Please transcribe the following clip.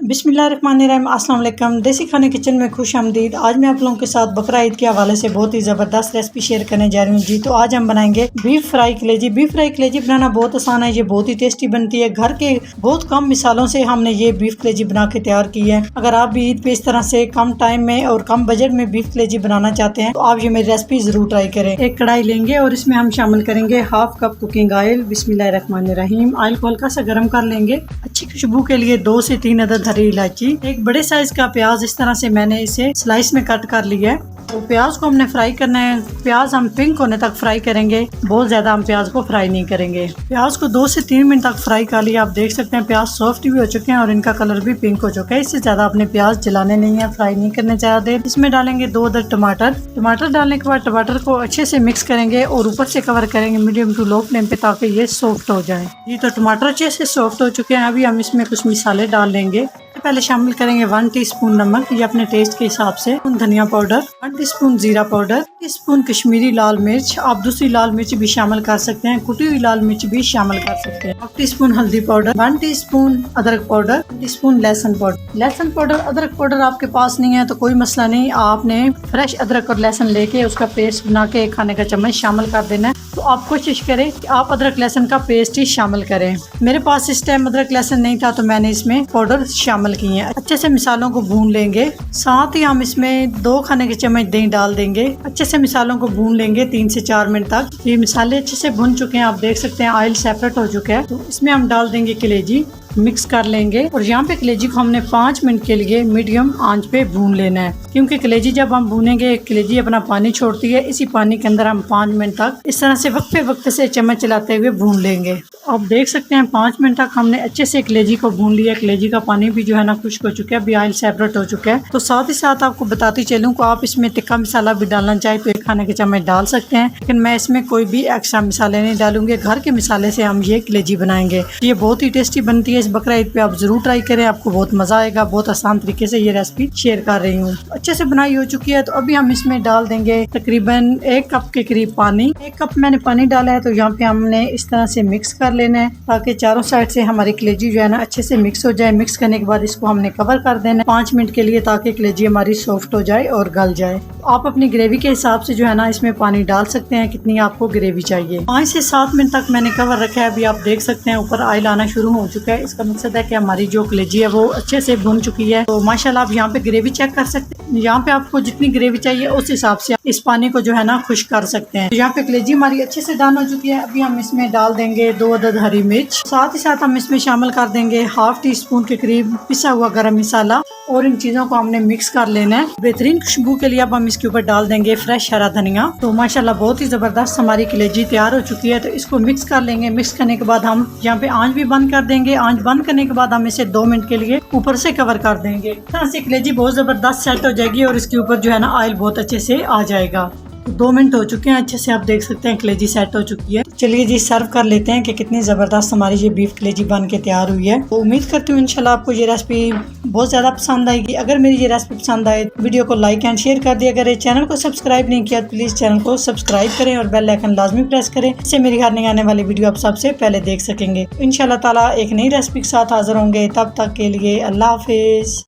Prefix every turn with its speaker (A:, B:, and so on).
A: बिस्मिल्लाहिर्रहमानिर्रहीम, अस्सलाम वालेकुम। देसी खाने किचन में खुश आमदीद। आज मैं आप लोगों के साथ बकरा ईद के हवाले से बहुत ही ज़बरदस्त रेसिपी शेयर करने जा रही हूँ जी। तो आज हम बनाएंगे बीफ फ्राई कलेजी। बीफ फ्राई कलेजी बनाना बहुत आसान है, ये बहुत ही टेस्टी बनती है। घर के बहुत कम मिसालों से हमने ये बीफ कलेजी बना के तैयार की है। अगर आप भी ईद पे इस तरह से कम टाइम में और कम बजट में बीफ कलेजी बनाना चाहते हैं तो आप ये मेरी रेसिपी जरूर ट्राई करें। एक कढ़ाई लेंगे और इसमें हम शामिल करेंगे हाफ कप कुकिंग ऑयल। बिस्मिल्लाहिर्रहमानिर्रहीम। ऑयल को हल्का सा गर्म कर लेंगे। अच्छी खुशबू के लिए 2 से 3 अदद हरी इलायची, एक बड़े साइज का प्याज इस तरह से मैंने इसे स्लाइस में कट कर लिया है। तो प्याज को हमने फ्राई करना है। प्याज हम पिंक होने तक फ्राई करेंगे, बहुत ज्यादा हम प्याज को फ्राई नहीं करेंगे। प्याज को 2 से 3 मिनट तक फ्राई कर लिया। आप देख सकते हैं प्याज सॉफ्ट भी हो चुके हैं और इनका कलर भी पिंक हो चुका है। इससे ज्यादा अपने प्याज जलाने नहीं है, फ्राई नहीं करने चाहते। इसमें डालेंगे 2 अदद टमाटर। टमाटर डालने के बाद टमाटर को अच्छे से मिक्स करेंगे और ऊपर से कवर करेंगे मीडियम टू लो फ्लेम पे ताकि ये सॉफ्ट हो जाए। ये तो टमाटर अच्छे से सॉफ्ट हो चुके हैं। अभी हम इसमें कुछ मसाले डाल लेंगे। पहले शामिल करेंगे 1 टीस्पून नमक, ये अपने टेस्ट के हिसाब से, धनिया पाउडर, 1 टीस्पून जीरा पाउडर, टीस्पून कश्मीरी लाल मिर्च। आप दूसरी लाल मिर्च भी शामिल कर सकते हैं, कुटी हुई लाल मिर्च भी शामिल कर सकते हैं। 1 टीस्पून हल्दी पाउडर, 1 टीस्पून अदरक पाउडर, 1 टीस्पून लहसुन पाउडर। लहसुन पाउडर अदरक पाउडर आपके पास नहीं है तो कोई मसला नहीं, आपने फ्रेश अदरक और लहसुन लेके उसका पेस्ट बना के 1 खाने का चम्मच शामिल कर देना है। तो आप कोशिश करें कि आप अदरक लहसुन का पेस्ट ही शामिल करें। मेरे पास इस टाइम अदरक लहसुन नहीं था तो मैंने इसमें पाउडर शामिल किए हैं। अच्छे से मिसालों को भून लेंगे। साथ ही हम इसमें 2 खाने के चम्मच दही डाल देंगे। अच्छे से मिसालों को भून लेंगे 3 से 4 मिनट तक। ये मिसाले अच्छे से भुन चुके हैं, आप देख सकते हैं ऑयल सेपरेट हो चुका है। तो इसमें हम डाल देंगे कलेजी, मिक्स कर लेंगे। और यहाँ पे कलेजी को हमने 5 मिनट के लिए मीडियम आंच पे भून लेना है, क्योंकि कलेजी जब हम भूनेंगे कलेजी अपना पानी छोड़ती है। इसी पानी के अंदर हम 5 मिनट तक इस तरह से वक्फे वक्त से चम्मच चलाते हुए भून लेंगे। आप देख सकते हैं 5 मिनट तक हमने अच्छे से कलेजी को भून लिया। कलेजी का पानी भी जो है ना खुश्क हो चुका है, अभी ऑयल सेपरेट हो चुका है। तो साथ ही साथ आपको बताती चलूँ को आप इसमें तिक्का मसाला भी डालना चाहे तो 1 खाने के चम्मच डाल सकते हैं, लेकिन मैं इसमें कोई भी एक्स्ट्रा मसाले नहीं डालूंगे। घर के मसाले से हम ये कलेजी बनाएंगे। ये बहुत ही टेस्टी बनती है। इस बकरा ईद पे आप जरूर ट्राई करें, आपको बहुत मजा आएगा। बहुत आसान तरीके से ये रेसिपी शेयर कर रही हूँ। अच्छे से बनाई हो चुकी है। तो अभी हम इसमें डाल देंगे तकरीबन 1 कप के करीब पानी। 1 कप मैंने पानी डाला है। तो यहाँ पे हमने इस तरह से मिक्स कर लेना है ताकि चारों साइड से हमारी कलेजी जो है ना अच्छे से मिक्स हो जाए। मिक्स करने के बाद इसको हमने कवर कर देना है 5 मिनट के लिए, ताकि कलेजी हमारी सॉफ्ट हो जाए और गल जाए। आप अपनी ग्रेवी के हिसाब से जो है ना इसमें पानी डाल सकते हैं, कितनी आपको ग्रेवी चाहिए। 5 से 7 मिनट तक मैंने कवर रखा है। अभी आप देख सकते हैं ऊपर ऑयल आना शुरू हो चुका है। इसका मकसद है कि हमारी जो कलेजी है वो अच्छे से भुन चुकी है। तो माशाल्लाह आप यहाँ पे ग्रेवी चेक कर सकते हैं। यहाँ पे आपको जितनी ग्रेवी चाहिए उस हिसाब से इस पानी को जो है ना खुश्क कर सकते हैं। तो यहाँ पे कलेजी हमारी अच्छे से डन हो चुकी है। अभी हम इसमें डाल देंगे 2 अदद हरी मिर्च। साथ ही साथ हम इसमें शामिल कर देंगे 1/2 टीस्पून के करीब पिसा हुआ गरम मसाला। और इन चीजों को हमने मिक्स कर लेना है। बेहतरीन खुशबू के लिए अब हम इसके ऊपर डाल देंगे फ्रेश हरा धनिया। तो माशाल्लाह बहुत ही जबरदस्त हमारी कलेजी तैयार हो चुकी है। तो इसको मिक्स कर लेंगे। मिक्स करने के बाद हम यहाँ पे आंच भी बंद कर देंगे। आंच बंद करने के बाद हम इसे 2 मिनट के लिए ऊपर से कवर कर देंगे। इस तरह से कलेजी बहुत जबरदस्त सेट हो जाएगी और इसके ऊपर जो है ना ऑयल बहुत अच्छे से आ जाएगा। 2 मिनट हो चुके हैं, अच्छे से आप देख सकते हैं कलेजी सेट हो चुकी है। चलिए जी सर्व कर लेते हैं कि कितनी ज़बरदस्त हमारी ये बीफ कलेजी बन के तैयार हुई है। तो उम्मीद करती हूँ इंशाल्लाह आपको ये रेसिपी बहुत ज़्यादा पसंद आएगी। अगर मेरी ये रेसिपी पसंद आए तो वीडियो को लाइक एंड शेयर कर दिया करें। चैनल को सब्सक्राइब नहीं किया तो प्लीज़ चैनल को सब्सक्राइब करें और बेल आइकन लाजमी प्रेस करें, इससे मेरी हर नई आने वाली वीडियो आप सबसे पहले देख सकेंगे। इंशाल्लाह ताला एक नई रेसिपी के साथ हाजिर होंगे। तब तक के लिए अल्लाह हाफिज़।